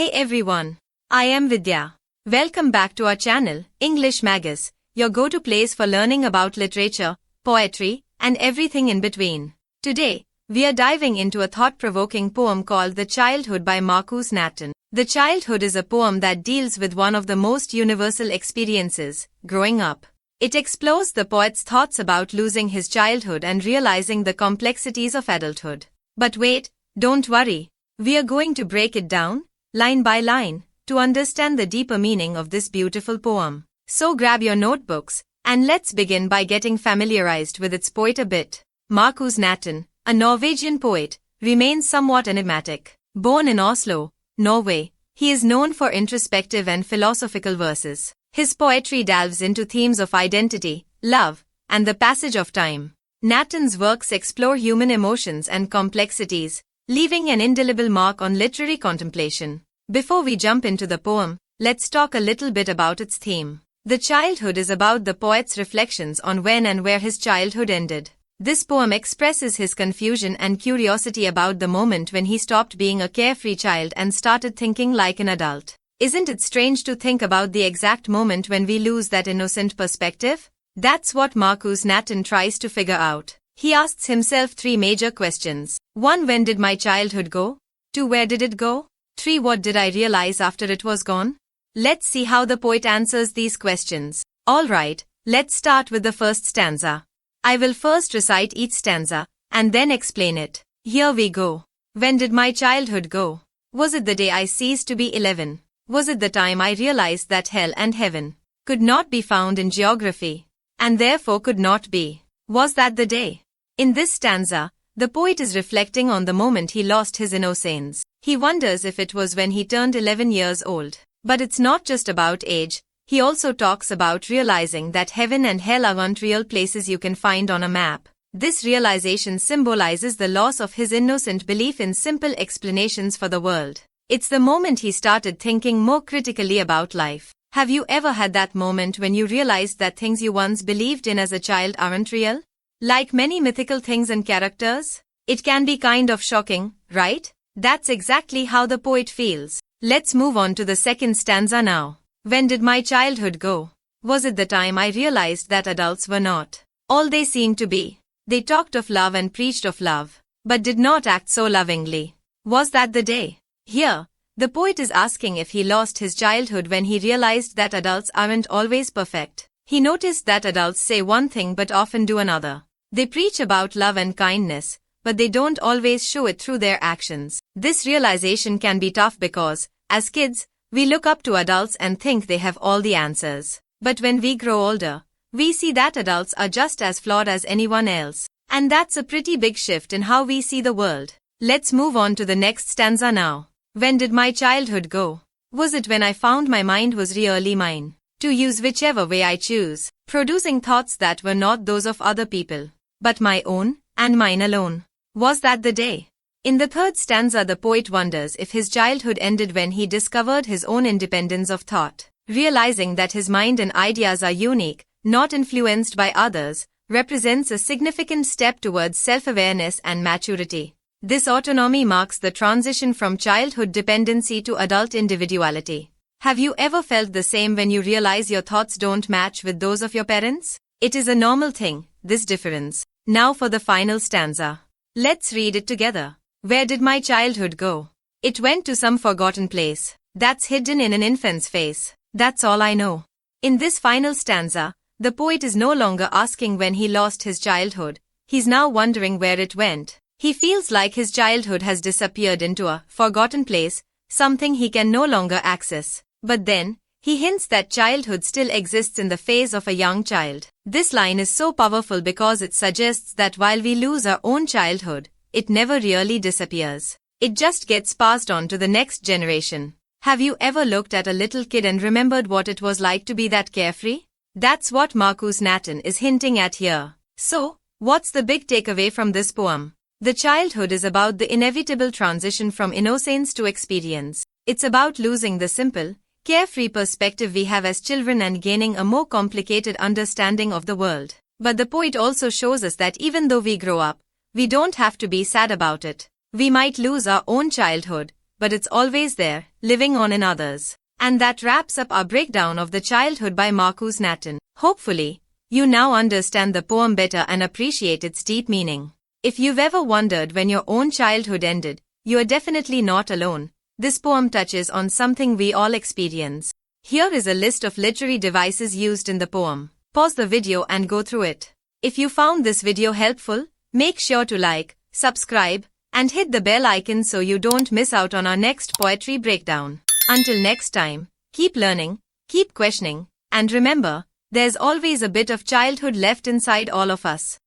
Hey everyone, I am Vidya. Welcome back to our channel, English Magus, your go-to place for learning about literature, poetry, and everything in between. Today, we are diving into a thought-provoking poem called The Childhood by Marcus Nathan. The Childhood is a poem that deals with one of the most universal experiences, growing up. It explores the poet's thoughts about losing his childhood and realizing the complexities of adulthood. But wait, don't worry. We are going to break it down, line by line, to understand the deeper meaning of this beautiful poem. So grab your notebooks, and let's begin by getting familiarized with its poet a bit. Marcus Nathan, a Norwegian poet, remains somewhat enigmatic. Born in Oslo, Norway, he is known for introspective and philosophical verses. His poetry delves into themes of identity, love, and the passage of time. Nathan's works explore human emotions and complexities, leaving an indelible mark on literary contemplation. Before we jump into the poem, let's talk a little bit about its theme. The Childhood is about the poet's reflections on when and where his childhood ended. This poem expresses his confusion and curiosity about the moment when he stopped being a carefree child and started thinking like an adult. Isn't it strange to think about the exact moment when we lose that innocent perspective? That's what Marcus Nathan tries to figure out. He asks himself three major questions. 1. When did my childhood go? 2. Where did it go? 3. What did I realize after it was gone? Let's see how the poet answers these questions. Alright, let's start with the first stanza. I will first recite each stanza, and then explain it. Here we go. When did my childhood go? Was it the day I ceased to be 11? Was it the time I realized that hell and heaven could not be found in geography, and therefore could not be? Was that the day? In this stanza, the poet is reflecting on the moment he lost his innocence. He wonders if it was when he turned 11 years old. But it's not just about age. He also talks about realizing that heaven and hell aren't real places you can find on a map. This realization symbolizes the loss of his innocent belief in simple explanations for the world. It's the moment he started thinking more critically about life. Have you ever had that moment when you realized that things you once believed in as a child aren't real? Like many mythical things and characters? It can be kind of shocking, right? That's exactly how the poet feels. Let's move on to the second stanza now. When did my childhood go? Was it the time I realized that adults were not all they seemed to be? They talked of love and preached of love, but did not act so lovingly. Was that the day? Here, the poet is asking if he lost his childhood when he realized that adults aren't always perfect. He noticed that adults say one thing but often do another. They preach about love and kindness, but they don't always show it through their actions. This realization can be tough because, as kids, we look up to adults and think they have all the answers. But when we grow older, we see that adults are just as flawed as anyone else. And that's a pretty big shift in how we see the world. Let's move on to the next stanza now. When did my childhood go? Was it when I found my mind was really mine, to use whichever way I choose, producing thoughts that were not those of other people, but my own, and mine alone? Was that the day? In the third stanza, the poet wonders if his childhood ended when he discovered his own independence of thought. Realizing that his mind and ideas are unique, not influenced by others, represents a significant step towards self-awareness and maturity. This autonomy marks the transition from childhood dependency to adult individuality. Have you ever felt the same when you realize your thoughts don't match with those of your parents? It is a normal thing, this difference. Now for the final stanza. Let's read it together. Where did my childhood go? It went to some forgotten place that's hidden in an infant's face. That's all I know. In this final stanza, the poet is no longer asking when he lost his childhood. He's now wondering where it went. He feels like his childhood has disappeared into a forgotten place, something he can no longer access. But then, he hints that childhood still exists in the face of a young child. This line is so powerful because it suggests that while we lose our own childhood, it never really disappears. It just gets passed on to the next generation. Have you ever looked at a little kid and remembered what it was like to be that carefree? That's what Marcus Nathan is hinting at here. So, what's the big takeaway from this poem? The childhood is about the inevitable transition from innocence to experience. It's about losing the simple, carefree perspective we have as children and gaining a more complicated understanding of the world. But the poet also shows us that even though we grow up, we don't have to be sad about it. We might lose our own childhood, but it's always there, living on in others. And that wraps up our breakdown of The Childhood by Marcus Nathan. Hopefully, you now understand the poem better and appreciate its deep meaning. If you've ever wondered when your own childhood ended, you are definitely not alone. This poem touches on something we all experience. Here is a list of literary devices used in the poem. Pause the video and go through it. If you found this video helpful, make sure to like, subscribe, and hit the bell icon so you don't miss out on our next poetry breakdown. Until next time, keep learning, keep questioning, and remember, there's always a bit of childhood left inside all of us.